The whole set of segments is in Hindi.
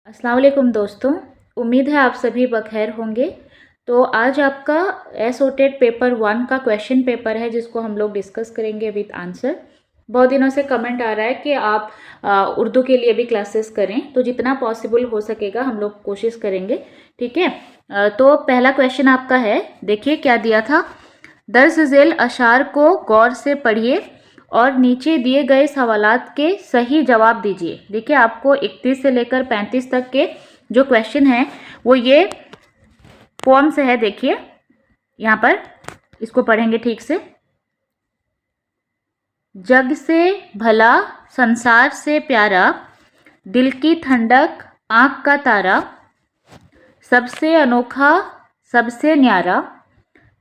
अस्सलाम वालेकुम दोस्तों, उम्मीद है आप सभी बखैर होंगे। तो आज आपका एसओटेट पेपर 1 का क्वेश्चन पेपर है जिसको हम लोग डिस्कस करेंगे विद आंसर। बहुत दिनों से कमेंट आ रहा है कि आप उर्दू के लिए भी क्लासेस करें, तो जितना पॉसिबल हो सकेगा हम लोग कोशिश करेंगे। ठीक है, तो पहला क्वेश्चन आपका है, देखिए क्या दिया था। दर्ज झेल अशार को गौर से पढ़िए और नीचे दिए गए सवालात के सही जवाब दीजिए। देखिए आपको 31 से लेकर 35 तक के जो क्वेश्चन हैं वो ये पोम से है। देखिए यहाँ पर इसको पढ़ेंगे ठीक से। जग से भला संसार से प्यारा, दिल की ठंडक आँख का तारा, सबसे अनोखा सबसे न्यारा,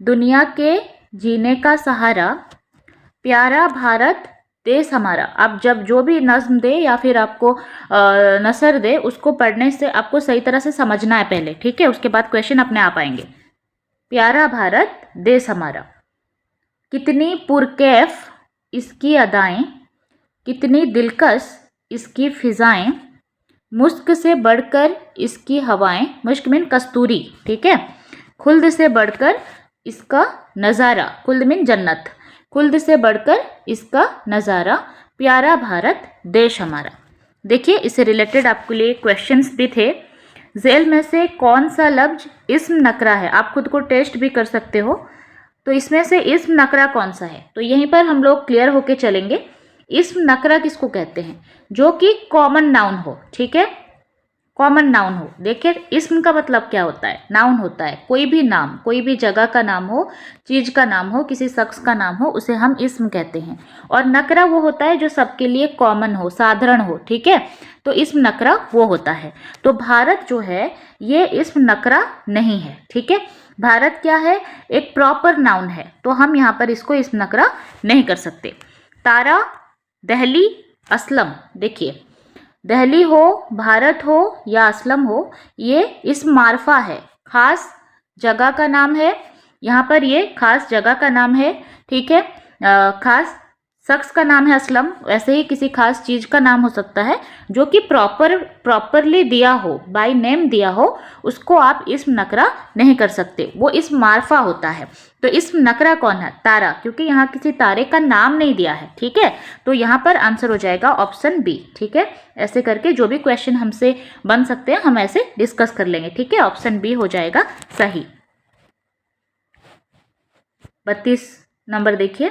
दुनिया के जीने का सहारा, प्यारा भारत देश हमारा। आप जब जो भी नज्म दे या फिर आपको नसर दे, उसको पढ़ने से आपको सही तरह से समझना है पहले, ठीक है, उसके बाद क्वेश्चन अपने आप आएंगे। प्यारा भारत देश हमारा, कितनी पुरकैफ इसकी अदाएं, कितनी दिलकश इसकी फिजाएं, मुश्क से बढ़कर इसकी हवाएं, मुश्क मीन कस्तूरी, ठीक है, खुल्द से बढ़कर इसका नज़ारा, खुल्द मीन जन्नत, खुल्द से बढ़कर इसका नज़ारा, प्यारा भारत देश हमारा। देखिए इससे रिलेटेड आपके लिए क्वेश्चंस भी थे। झेल में से कौन सा लफ्ज इस्म नकरा है? आप खुद को टेस्ट भी कर सकते हो। तो इसमें से इस्म नकरा कौन सा है? तो यहीं पर हम लोग क्लियर होके चलेंगे। इस्म नकरा किसको कहते हैं? जो कि कॉमन नाउन हो, ठीक है, कॉमन नाउन हो। देखिए इस्म का मतलब क्या होता है? नाउन होता है, कोई भी नाम, कोई भी जगह का नाम हो, चीज का नाम हो, किसी शख्स का नाम हो, उसे हम इस्म कहते हैं। और नकरा वो होता है जो सबके लिए कॉमन हो, साधारण हो, ठीक है, तो इस्म नकरा वो होता है। तो भारत जो है ये इस्म नकरा नहीं है, ठीक है। भारत क्या है? एक प्रॉपर नाउन है, तो हम यहाँ पर इसको इस्म नकरा नहीं कर सकते। तारा, दहली, असलम, देखिए दहली हो, भारत हो या असलम हो, ये इस्म मारफा है, खास जगह का नाम है। यहाँ पर ये खास जगह का नाम है, ठीक है, खास शख्स का नाम है असलम। वैसे ही किसी खास चीज का नाम हो सकता है जो कि प्रॉपरली दिया हो, बाय नेम दिया हो, उसको आप इस्म नकरा नहीं कर सकते, वो इस्म मारफा होता है। तो इस्म नकरा कौन है? तारा, क्योंकि यहाँ किसी तारे का नाम नहीं दिया है, ठीक है। तो यहाँ पर आंसर हो जाएगा ऑप्शन बी, ठीक है। ऐसे करके जो भी क्वेश्चन हमसे बन सकते हैं हम ऐसे डिस्कस कर लेंगे, ठीक है। ऑप्शन बी हो जाएगा सही। 32 नंबर देखिए,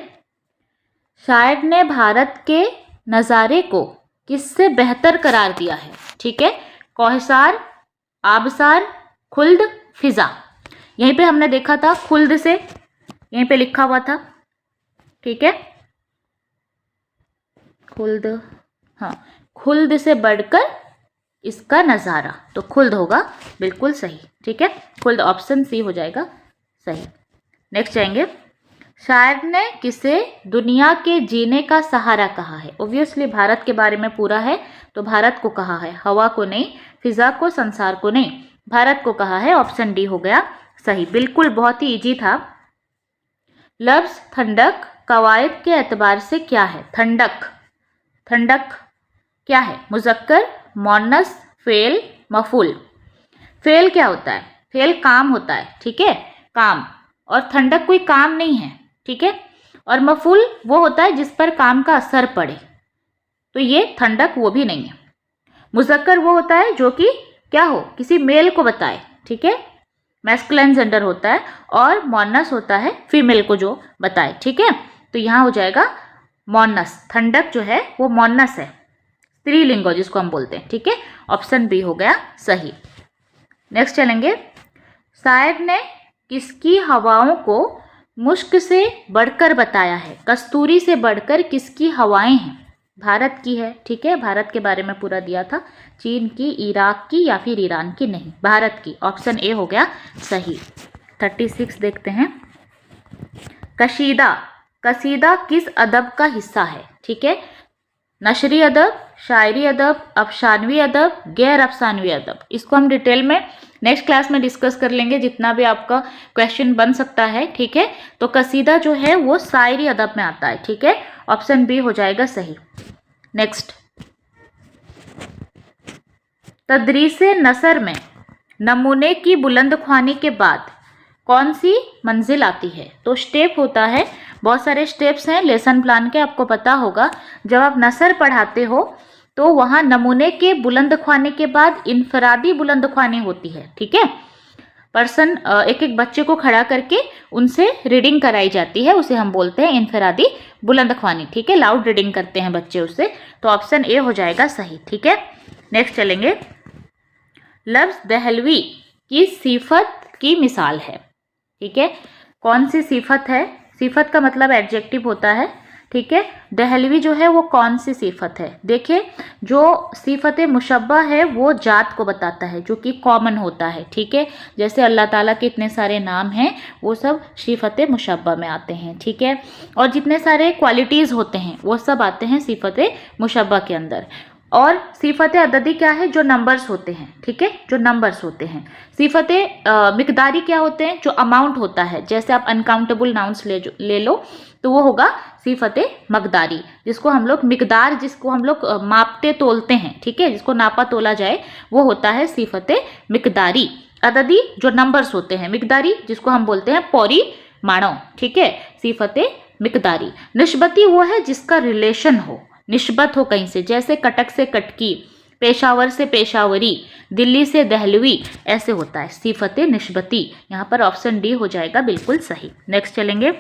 शायर ने भारत के नज़ारे को किससे बेहतर करार दिया है? ठीक है, कौहसार, आबसार, खुल्द, फिजा। यहीं पे हमने देखा था खुल्द से, यहीं पे लिखा हुआ था, ठीक है, खुल्द, हाँ, खुल्द से बढ़कर इसका नज़ारा, तो खुल्द होगा बिल्कुल सही, ठीक है, खुल्द ऑप्शन सी हो जाएगा सही। नेक्स्ट जाएंगे, शायर ने किसे दुनिया के जीने का सहारा कहा है? ऑब्वियसली भारत के बारे में पूरा है, तो भारत को कहा है, हवा को नहीं, फिजा को, संसार को नहीं, भारत को कहा है। ऑप्शन डी हो गया सही, बिल्कुल बहुत ही इजी था। लफ्ज ठंडक कवायद के एतबार से क्या है? ठंडक, ठंडक क्या है? मुजक्कर, मोन्नस, फेल, मफूल। फेल क्या होता है? फेल काम होता है, ठीक है, काम, और ठंडक कोई काम नहीं है, ठीक है। और मफूल वो होता है जिस पर काम का असर पड़े, तो ये ठंडक वो भी नहीं है। मुजक्कर वो होता है जो कि क्या हो, किसी मेल को बताए, ठीक है, मैस्कुलिन जेंडर होता है। और मोन्नस होता है फीमेल को जो बताए, ठीक है। तो यहाँ हो जाएगा मोन्नस, ठंडक जो है वो मोन्नस है, स्त्रीलिंग जिसको हम बोलते हैं, ठीक है। ऑप्शन बी हो गया सही। नेक्स्ट चलेंगे, शायर ने किसकी हवाओं को मुश्क से बढ़कर बताया है? कस्तूरी से बढ़कर किसकी हवाएं हैं? भारत की है, ठीक है, भारत के बारे में पूरा दिया था, चीन की, इराक की या फिर ईरान की नहीं, भारत की। ऑप्शन ए हो गया सही। 36 देखते हैं, कशीदा, कसीदा किस अदब का हिस्सा है? ठीक है, नशरी अदब, शायरी अदब, अफसानवी अदब, गैर अफसानवी अदब। इसको हम डिटेल में नेक्स्ट क्लास में डिस्कस कर लेंगे, जितना भी आपका क्वेश्चन बन सकता है, ठीक है। तो कसीदा जो है वो शायरी अदब में आता है, ठीक है, ऑप्शन बी हो जाएगा सही। नेक्स्ट तदरीसे नसर में नमूने की बुलंद ख्वानी के बाद कौन सी मंजिल आती है? तो स्टेप होता है, बहुत सारे स्टेप्स हैं लेसन प्लान के, आपको पता होगा। जब आप नसर पढ़ाते हो तो वहाँ नमूने के बुलंद ख्वानी के बाद इनफरादी बुलंद ख्वानी होती है, ठीक है। पर्सन एक एक बच्चे को खड़ा करके उनसे रीडिंग कराई जाती है, उसे हम बोलते हैं इनफरादी बुलंद ख्वानी, ठीक है। लाउड रीडिंग करते हैं बच्चे उससे। तो ऑप्शन ए हो जाएगा सही, ठीक है। नेक्स्ट चलेंगे। लफ्ज़ दहलवी की सिफत की मिसाल है, ठीक है। कौन सी सिफत है? सिफत का मतलब एडजेक्टिव होता है, ठीक है। दहलवी जो है वो कौन सी सिफत है? देखिए, जो सिफत मुशब्बा है वो जात को बताता है, जो कि कॉमन होता है, ठीक है। जैसे अल्लाह ताला के इतने सारे नाम हैं, वो सब सिफत मुशब्बा में आते हैं, ठीक है। और जितने सारे क्वालिटीज़ होते हैं वो सब आते हैं सिफत मुशब्बा के अंदर। और सिफत अददी क्या है? जो नंबर्स होते हैं, ठीक है, जो नंबर्स होते हैं। सिफत मिकदारी क्या होते हैं? जो अमाउंट होता है। जैसे आप अनकाउंटेबल नाउन्स ले लो तो वो होगा सिफत मकदारी, जिसको हम लोग मिकदार, जिसको हम लोग मापते तोलते हैं, ठीक है, जिसको नापा तोला जाए, वो होता है सिफत मिकदारी। अददी जो नंबर्स होते हैं, मिकदारी जिसको हम बोलते हैं पौरी माणो, ठीक है, सिफत मिकदारी। निस्बती वो है जिसका रिलेशन हो, निस्बत हो कहीं से, जैसे कटक से कटकी, पेशावर से पेशावरी, दिल्ली से दहलवी, ऐसे होता है सिफत निस्बती। यहाँ पर ऑप्शन डी हो जाएगा बिल्कुल सही। नेक्स्ट चलेंगे।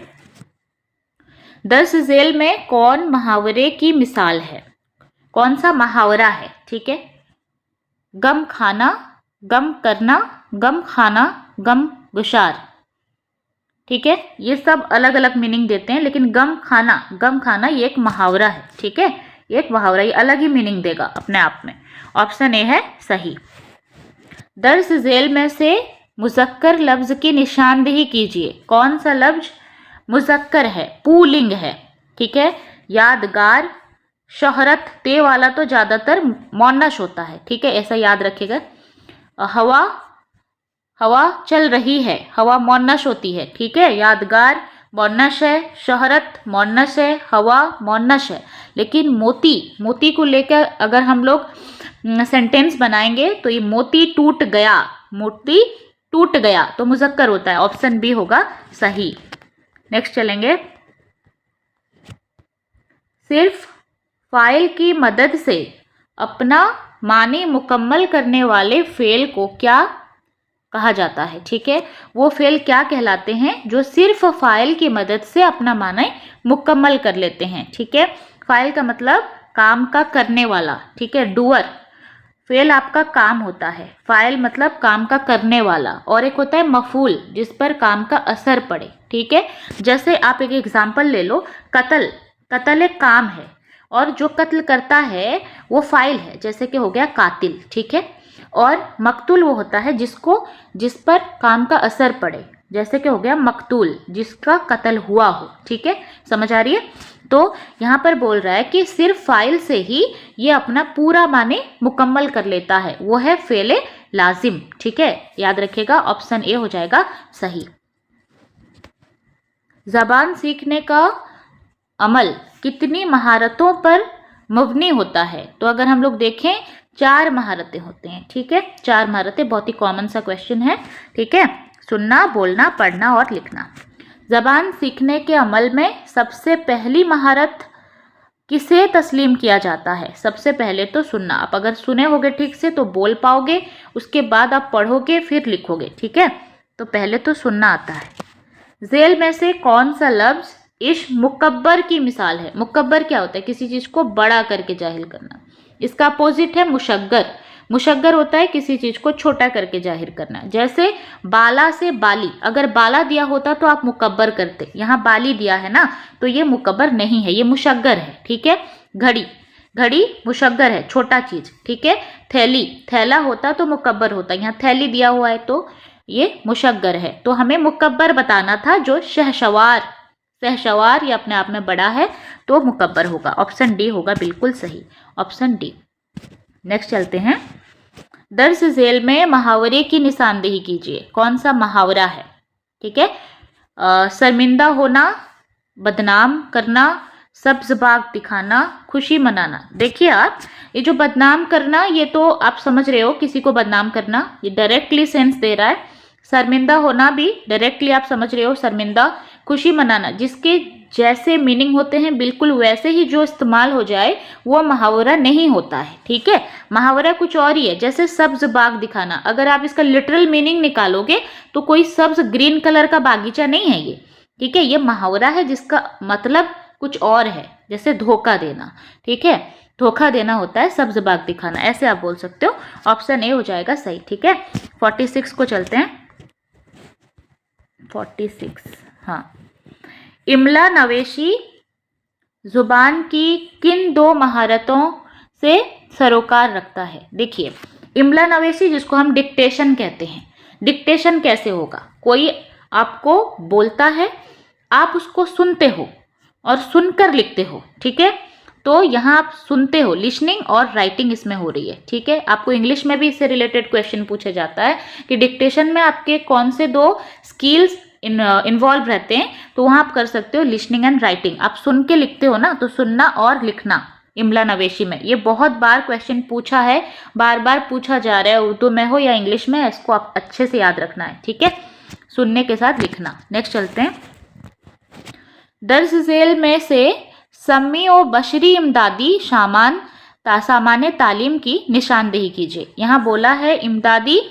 दर्स झेल में कौन मुहावरे की मिसाल है? कौन सा मुहावरा है? ठीक है, गम खाना, गम करना, गम खाना, गम गुशार, ठीक है। ये सब अलग अलग मीनिंग देते हैं, लेकिन गम खाना ये एक मुहावरा है, ठीक है, ये एक मुहावरा, ये अलग ही मीनिंग देगा अपने आप में। ऑप्शन ए है सही। दर्स झेल में से मुज़क्कर लफ्ज की निशानदेही कीजिए। कौन सा लफ्ज मुज़क्कर है, पुल्लिंग है, ठीक है। यादगार, शोहरत, ते वाला तो ज़्यादातर मोनश होता है, ठीक है, ऐसा याद रखिएगा। हवा चल रही है, हवा मोनश होती है, ठीक है। यादगार मोनश है, शोहरत मोनश है, हवा मोनश है। लेकिन मोती को लेकर अगर हम लोग सेंटेंस बनाएंगे तो ये मोती टूट गया तो मुज़क्कर होता है। ऑप्शन बी होगा सही। नेक्स्ट चलेंगे। सिर्फ फाइल की मदद से अपना मानी मुकम्मल करने वाले फेल को क्या कहा जाता है? ठीक है, वो फेल क्या कहलाते हैं जो सिर्फ फाइल की मदद से अपना माने मुकम्मल कर लेते हैं, ठीक है। फाइल का मतलब काम का करने वाला, ठीक है, डूअर। फेल आपका काम होता है, फाइल मतलब काम का करने वाला, और एक होता है मफूल जिस पर काम का असर पड़े, ठीक है। जैसे आप एक एग्जांपल ले लो, कत्ल एक काम है और जो कत्ल करता है वो फाइल है, जैसे कि हो गया कातिल, ठीक है। और मकतूल वो होता है जिस पर काम का असर पड़े, जैसे कि हो गया मकतूल, जिसका कत्ल हुआ हो, ठीक है, समझ आ रही है। तो यहाँ पर बोल रहा है कि सिर्फ फाइल से ही ये अपना पूरा माने मुकम्मल कर लेता है, वो है फेले लाजिम, ठीक है, याद रखिएगा। ऑप्शन ए हो जाएगा सही। ज़बान सीखने का अमल कितनी महारतों पर मबनी होता है? तो अगर हम लोग देखें 4 महारतें होते हैं, ठीक है, 4 महारतें, बहुत ही कॉमन सा क्वेश्चन है, ठीक है। सुनना, बोलना, पढ़ना और लिखना। ज़बान सीखने के अमल में सबसे पहली महारत किसे तस्लीम किया जाता है? सबसे पहले तो सुनना। आप अगर सुने होगे ठीक से तो बोल पाओगे, उसके बाद आप पढ़ोगे फिर लिखोगे, ठीक है। तो पहले तो सुनना आता है। झेल में से कौन सा लफ्ज़ इस मुकब्बर की मिसाल है? मुकब्बर क्या होता है? किसी चीज़ को बड़ा करके जाहिर करना। इसका अपोजिट है मुशग्गर। मुशग्गर होता है किसी चीज़ को छोटा करके जाहिर करना। जैसे बाला से बाली, अगर बाला दिया होता तो आप मुकब्बर करते, यहाँ बाली दिया है ना, तो ये मुकब्बर नहीं है, ये मुशग्गर है, ठीक है। घड़ी मुशग्गर है, छोटा चीज़, ठीक है। थैला होता तो मुकब्बर होता, यहाँ थैली दिया हुआ है तो ये मुशग्गर है। तो हमें मुकब्बर बताना था, जो शहसवार ये अपने आप में बड़ा है तो मुकब्बर होगा। ऑप्शन डी होगा बिल्कुल सही, ऑप्शन डी। नेक्स्ट चलते हैं। दर्स झेल में मुहावरे की निशानदेही कीजिए। कौन सा मुहावरा है? ठीक है, शर्मिंदा होना, बदनाम करना, सब्ज बाग दिखाना, खुशी मनाना। देखिए आप, ये जो बदनाम करना, ये तो आप समझ रहे हो, किसी को बदनाम करना, ये डायरेक्टली सेंस दे रहा है। शर्मिंदा होना भी डायरेक्टली आप समझ रहे हो, शर्मिंदा। खुशी मनाना, जिसके जैसे मीनिंग होते हैं बिल्कुल वैसे ही जो इस्तेमाल हो जाए वो मुहावरा नहीं होता है, ठीक है। मुहावरा कुछ और ही है। जैसे सब्ज बाग दिखाना, अगर आप इसका लिटरल मीनिंग निकालोगे तो कोई सब्ज ग्रीन कलर का बागीचा नहीं है ये, ठीक है। ये मुहावरा है जिसका मतलब कुछ और है, जैसे धोखा देना, ठीक है। धोखा देना होता है सब्ज बाग दिखाना, ऐसे आप बोल सकते हो। ऑप्शन ए हो जाएगा सही, ठीक है। 46 को चलते हैं। 46, हाँ। इमला नवेशी जुबान की किन दो महारतों से सरोकार रखता है? देखिए, इमला नवेशी जिसको हम डिक्टेशन कहते हैं। डिक्टेशन कैसे होगा? कोई आपको बोलता है, आप उसको सुनते हो और सुनकर लिखते हो, ठीक है। तो यहाँ आप सुनते हो, लिसनिंग और राइटिंग इसमें हो रही है, ठीक है। आपको इंग्लिश में भी इससे रिलेटेड क्वेश्चन पूछा जाता है कि डिक्टेशन में आपके कौन से दो स्किल्स इन्वॉल्व रहते हैं, तो वहाँ आप कर सकते हो लिसनिंग एंड राइटिंग। आप सुन के लिखते हो ना, तो सुनना और लिखना इमला नवेशी में। ये बहुत बार क्वेश्चन पूछा है, बार बार पूछा जा रहा है, उर्दू में हो या इंग्लिश में, इसको आप अच्छे से याद रखना है, ठीक है। सुनने के साथ लिखना। नेक्स्ट चलते हैं। दर्ज झेल में से सम्मी और बशरी इमदादी सामान्य तालीम की निशानदेही कीजिए। यहाँ बोला है इमदादी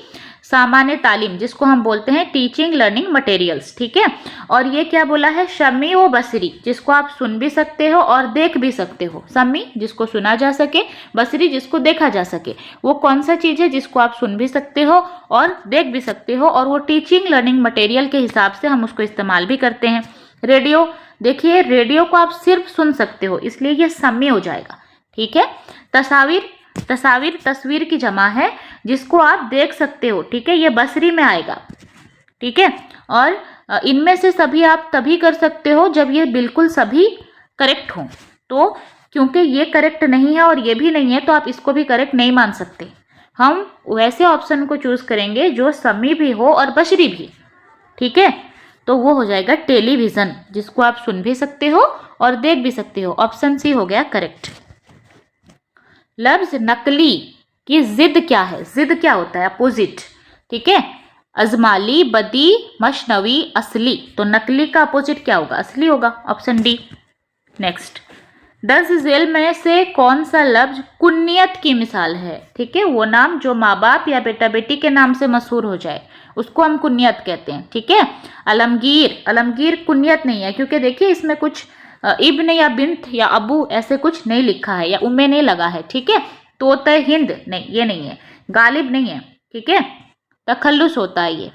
सामान्य तालीम, जिसको हम बोलते हैं टीचिंग लर्निंग मटेरियल्स, ठीक है। और ये क्या बोला है? शम्मी व बसरी, जिसको आप सुन भी सकते हो और देख भी सकते हो। शम्मी जिसको सुना जा सके, बसरी जिसको देखा जा सके। वो कौन सा चीज़ है जिसको आप सुन भी सकते हो और देख भी सकते हो, और वो टीचिंग लर्निंग मटेरियल के हिसाब से हम उसको इस्तेमाल भी करते हैं। रेडियो, देखिए रेडियो को आप सिर्फ सुन सकते हो, इसलिए ये शम्मी हो जाएगा, ठीक है। तस्वीर की जमा है, जिसको आप देख सकते हो, ठीक है, ये बसरी में आएगा, ठीक है। और इनमें से सभी आप तभी कर सकते हो जब ये बिल्कुल सभी करेक्ट हों। तो क्योंकि ये करेक्ट नहीं है और ये भी नहीं है, तो आप इसको भी करेक्ट नहीं मान सकते। हम वैसे ऑप्शन को चूज करेंगे जो शम्मी भी हो और बशरी भी, ठीक है। तो वो हो जाएगा टेलीविजन, जिसको आप सुन भी सकते हो और देख भी सकते हो। ऑप्शन सी हो गया करेक्ट। लफ्ज नकली की जिद क्या है? जिद क्या होता है? अपोजिट, ठीक है। अजमाली, बदी, मशनवी, असली। तो नकली का अपोजिट क्या होगा? असली होगा। Option D. नेक्स्ट, दर्ज झेल में से कौन सा लफ्ज कुन्नियत की मिसाल है? ठीक है, वो नाम जो माँ बाप या बेटा बेटी के नाम से मशहूर हो जाए उसको हम कुन्नियत कहते हैं, ठीक है। अलमगीर कुन्नियत नहीं है, क्योंकि देखिए इसमें कुछ इब्न या बिन्त या अबू ऐसे कुछ नहीं लिखा है या उम्मे नहीं लगा है, ठीक है। तोता हिंद नहीं, ये नहीं है। गालिब नहीं है, ठीक है। तखल्लुस होता है ये।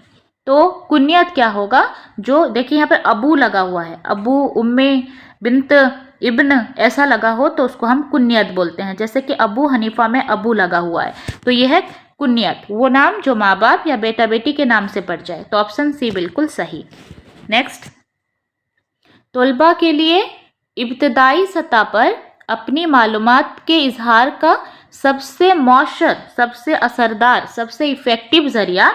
तो कुन्नियत क्या होगा? जो देखिए यहाँ पर अबू लगा हुआ है, अबू, उम्मे, बिन्त, इब्न ऐसा लगा हो तो उसको हम कुन्नियत बोलते हैं। जैसे कि अबू हनीफा में अबू लगा हुआ है, तो यह है कुन्नियत, वो नाम जो माँ बाप या बेटा बेटी के नाम से पड़ जाए। तो ऑप्शन सी बिल्कुल सही। नेक्स्ट, तलबा के लिए इब्तदाई सतह पर अपनी मालूमात के इजहार का सबसे मौसर, सबसे असरदार, सबसे इफ़ेक्टिव ज़रिया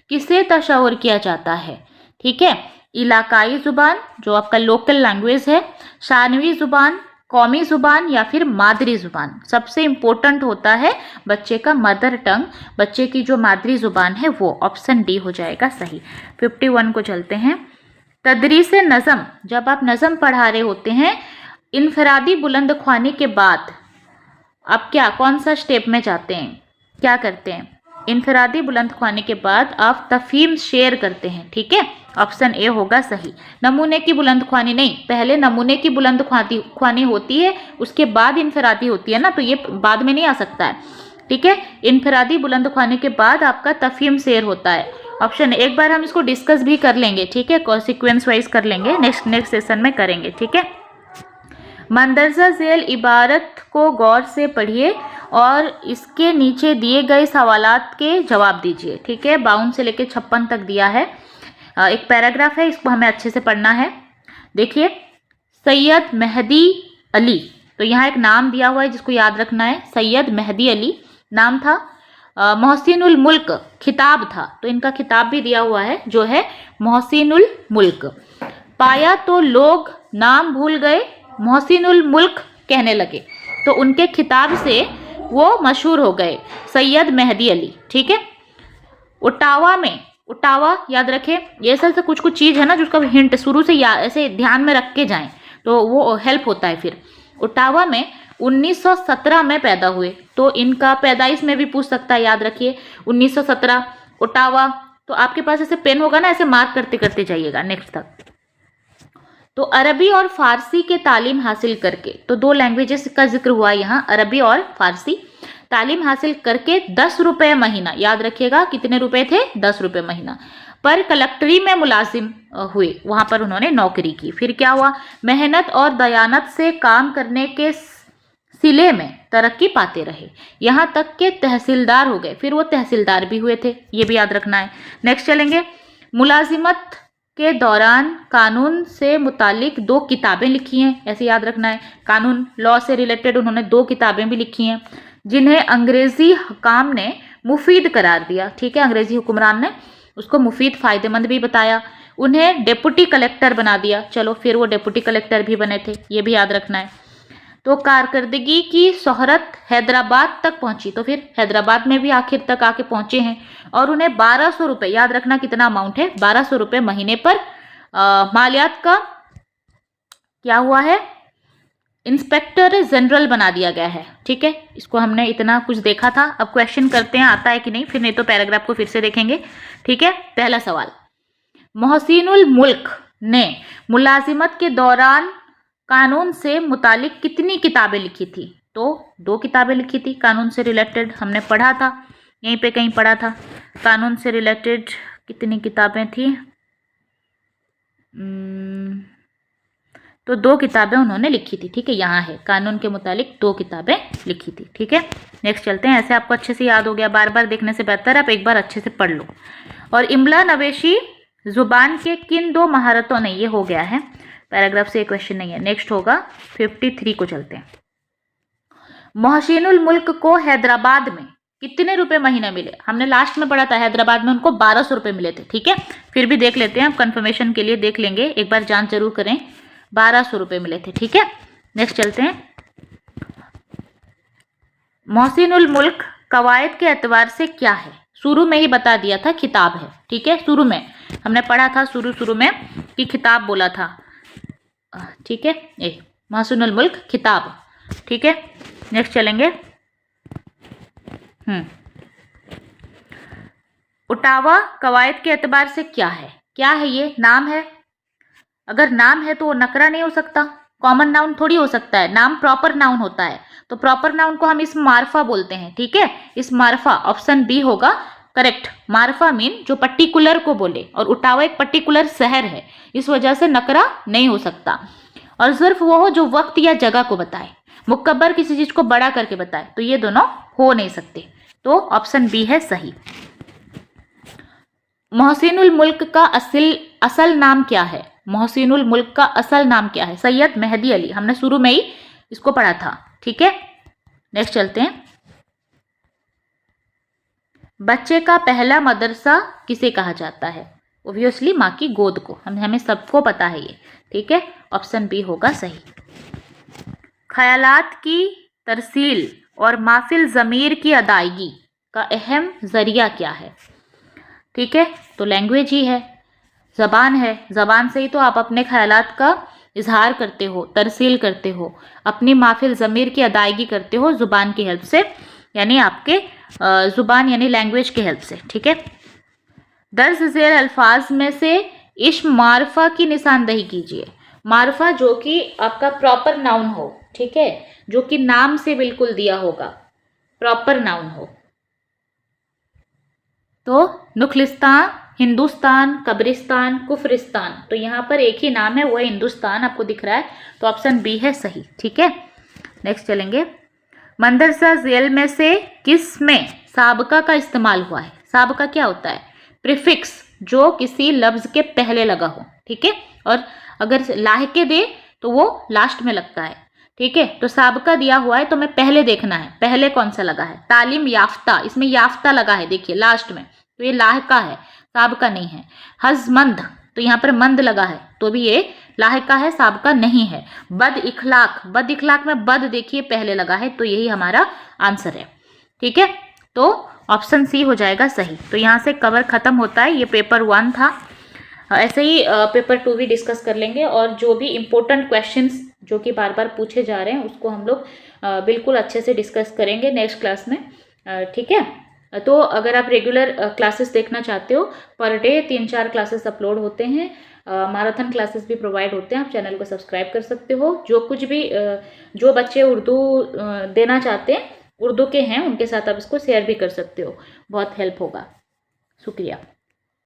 किसे तशव्वुर किया जाता है? ठीक है, इलाकाई ज़ुबान जो आपका लोकल लैंग्वेज है, शानवी ज़ुबान, कौमी ज़ुबान या फिर मादरी ज़ुबान। सबसे इम्पोर्टेंट होता है बच्चे का मदर टंग, बच्चे की जो मादरी ज़ुबान है वो। ऑप्शन डी हो जाएगा सही। 51 को चलते हैं। तदरीस नज़म, जब आप नज़म पढ़ा रहे होते हैं, इनफरादी बुलंद ख्वानी के बाद आप कौन सा स्टेप में जाते हैं, क्या करते हैं? इनफरादी बुलंद ख्वानी के बाद आप तफहीम शेयर करते हैं, ठीक है। ऑप्शन ए होगा सही। नमूने की बुलंद ख्वानी नहीं, पहले नमूने की बुलंद ख्वानी होती है, उसके बाद इनफरादी होती है ना, तो ये बाद में नहीं आ सकता है, ठीक है। इनफरादी बुलंद ख्वानी के बाद आपका तफहीम शेयर होता है। ऑप्शन, एक बार हम इसको डिस्कस भी कर लेंगे, ठीक है, सीक्वेंस वाइज कर लेंगे, नेक्स्ट सेशन में करेंगे, ठीक है। मंदरजा झेल इबारत को गौर से पढ़िए और इसके नीचे दिए गए सवालात के जवाब दीजिए, ठीक है। 52 से लेकर 56 तक दिया है, एक पैराग्राफ है, इसको हमें अच्छे से पढ़ना है। देखिए, सैयद मेहदी अली, तो यहाँ एक नाम दिया हुआ है जिसको याद रखना है। सैयद मेहदी अली नाम था। मोहसिनुल मुल्क खिताब था, तो इनका खिताब भी दिया हुआ है जो है मोहसिनुल मुल्क। पाया तो लोग नाम भूल गए, मोहसिनुल मुल्क कहने लगे, तो उनके खिताब से वो मशहूर हो गए, सैयद मेहदी अली। ठीक है। ओटावा में, ओटावा याद रखें, ये सब कुछ कुछ चीज़ है ना जिसका हिंट शुरू से ऐसे ध्यान में रख के जाएं तो वो हेल्प होता है फिर। ओटावा में 1917 में पैदा हुए, तो इनका पैदाइश में भी पूछ सकता है, याद रखिए 1917 ओटावा। तो आपके पास ऐसे पेन होगा ना, ऐसे मार्क करते करते जाइएगा नेक्स्ट तक। तो अरबी और फारसी के तालीम हासिल करके, तो 2 लैंग्वेजेस का जिक्र हुआ यहाँ, अरबी और फारसी। तालीम हासिल करके 10 रुपये महीना, याद रखिएगा कितने रुपए थे, 10 रुपये महीना पर कलेक्ट्री में मुलाजिम हुए, वहां पर उन्होंने नौकरी की। फिर क्या हुआ, मेहनत और दयानत से काम करने के सिले में तरक्की पाते रहे, यहाँ तक के तहसीलदार हो गए। फिर वो तहसीलदार भी हुए थे, ये भी याद रखना है। नेक्स्ट चलेंगे, मुलाजिमत के दौरान कानून से मुतालिक 2 किताबें लिखी हैं, ऐसे याद रखना है। कानून, लॉ से रिलेटेड उन्होंने 2 किताबें भी लिखी हैं, जिन्हें अंग्रेजी हुकाम ने मुफीद करार दिया। ठीक है, अंग्रेजी हुक्मरान ने उसको मुफीद, फायदेमंद भी बताया। उन्हें डेप्यूटी कलेक्टर बना दिया, चलो फिर वो डेप्यूटी कलेक्टर भी बने थे, ये भी याद रखना है। तो कारकर्दगी की शोहरत हैदराबाद तक पहुंची, तो फिर हैदराबाद में भी आखिर तक आके पहुंचे हैं। और उन्हें 1200 रुपये, याद रखना कितना अमाउंट है, 1200 रुपये महीने पर मालियात का क्या हुआ है, इंस्पेक्टर जनरल बना दिया गया है। ठीक है, इसको हमने इतना कुछ देखा था, अब क्वेश्चन करते हैं आता है कि नहीं, फिर नहीं तो पैराग्राफ को फिर से देखेंगे। ठीक है, पहला सवाल, मोहसिनुल मुल्क ने मुलाजिमत के दौरान कानून से मुतालिक कितनी किताबें लिखी थी, तो 2 किताबें लिखी थी कानून से रिलेटेड, हमने पढ़ा था, यहीं पे कहीं पढ़ा था। कानून से रिलेटेड कितनी किताबें थी, तो 2 किताबें उन्होंने लिखी थी। ठीक है, यहाँ है, कानून के मुतालिक 2 किताबें लिखी थी। ठीक है, नेक्स्ट चलते हैं। ऐसे आपको अच्छे से याद हो गया, बार बार देखने से बेहतर आप एक बार अच्छे से पढ़ लो। और इमला नवेशी जुबान के किन 2 महारतों ने, ये हो गया है, पैराग्राफ से एक क्वेश्चन नहीं है। नेक्स्ट होगा 53 को चलते हैं। मोहसिनुल मुल्क को हैदराबाद में कितने रुपए महीने मिले, हमने लास्ट में पढ़ा था हैदराबाद में उनको 1200 रुपये मिले थे। ठीक है, फिर भी देख लेते हैं, आप कंफर्मेशन के लिए देख लेंगे, एक बार जांच जरूर करें, 1200 रुपये मिले थे। ठीक है, नेक्स्ट चलते हैं। मोहसिनुल मुल्क कवायद के एतबार से क्या है, शुरू में ही बता दिया था, खिताब है। ठीक है, शुरू में हमने पढ़ा था, शुरू में कि खिताब बोला था। ठीक है, ए मोहसिनुल मुल्क खिताब। ठीक है, नेक्स्ट चलेंगे। ओटावा कवायद के एतबार से क्या है, क्या है ये, नाम है। अगर नाम है तो वो नकरा नहीं हो सकता, कॉमन नाउन थोड़ी हो सकता है, नाम प्रॉपर नाउन होता है, तो प्रॉपर नाउन को हम इस मार्फा बोलते हैं। ठीक है, इस मार्फा, ऑप्शन बी होगा करेक्ट। मार्फा मीन जो पर्टिकुलर को बोले, और ओटावा एक पर्टिकुलर शहर है, इस वजह से नकरा नहीं हो सकता। और सिर्फ वो हो जो वक्त या जगह को बताए, मुकब्बर किसी चीज को बड़ा करके बताए, तो ये दोनों हो नहीं सकते, तो ऑप्शन बी है सही। मोहसिनुल मुल्क का असल नाम क्या है, मोहसिनुल मुल्क का असल नाम क्या है, सैयद मेहदी अली, हमने शुरू में ही इसको पढ़ा था। ठीक है, नेक्स्ट चलते हैं। बच्चे का पहला मदरसा किसे कहा जाता है, ओब्वियसली माँ की गोद को, हमें सबको पता है ये। ठीक है, ऑप्शन बी होगा सही। ख्यालात की तरसील और माफिल ज़मीर की अदायगी का अहम ज़रिया क्या है। ठीक है, तो लैंग्वेज ही है, ज़बान है, ज़बान से ही तो आप अपने ख्यालात का इजहार करते हो, तरसील करते हो, अपनी माफिल ज़मीर की अदायगी करते हो ज़ुबान की हेल्प से, यानी आपके ज़ुबान यानी लैंग्वेज की हेल्प से। ठीक है, दर्ज ज़ेर अल्फाज में से इश्म मारफा की निशानदही कीजिए। मारफा जो कि आपका प्रॉपर नाउन हो, ठीक है, जो कि नाम से बिल्कुल दिया होगा, प्रॉपर नाउन हो। तो नुखलिस्तान, हिंदुस्तान, कब्रिस्तान, कुफरिस्तान, तो यहाँ पर एक ही नाम है, वो है हिंदुस्तान, आपको दिख रहा है, तो ऑप्शन बी है सही। ठीक है, नेक्स्ट चलेंगे। मंदरसा झेल में से किस में साबका का इस्तेमाल हुआ है। साबका क्या होता है, प्रीफिक्स जो किसी लफ्ज के पहले लगा हो। ठीक है, और अगर लाहिके दे तो वो लास्ट में लगता है। ठीक है, तो साबका दिया हुआ है तो मैं पहले देखना है, पहले कौन सा लगा है। तालीम याफ्ता, इसमें याफ्ता लगा है, देखिए लास्ट में, तो ये लाहिका है, साबका नहीं है। हजमंद, तो यहाँ पर मंद लगा है, तो भी ये लाहिका है, साबका नहीं है। बद इखलाक में बद देखिए पहले लगा है, तो यही हमारा आंसर है। ठीक है, तो ऑप्शन सी हो जाएगा सही। तो यहाँ से कवर खत्म होता है। ये पेपर 1 था। ऐसे ही पेपर 2 भी डिस्कस कर लेंगे, और जो भी इम्पोर्टेंट क्वेश्चंस जो कि बार बार पूछे जा रहे हैं उसको हम लोग बिल्कुल अच्छे से डिस्कस करेंगे नेक्स्ट क्लास में। ठीक है, तो अगर आप रेगुलर क्लासेस देखना चाहते हो, पर डे 3-4 क्लासेस अपलोड होते हैं, मैराथन क्लासेस भी प्रोवाइड होते हैं, आप चैनल को सब्सक्राइब कर सकते हो। जो कुछ भी जो बच्चे उर्दू देना चाहते हैं, उर्दू के हैं, उनके साथ आप इसको शेयर भी कर सकते हो, बहुत हेल्प होगा। शुक्रिया।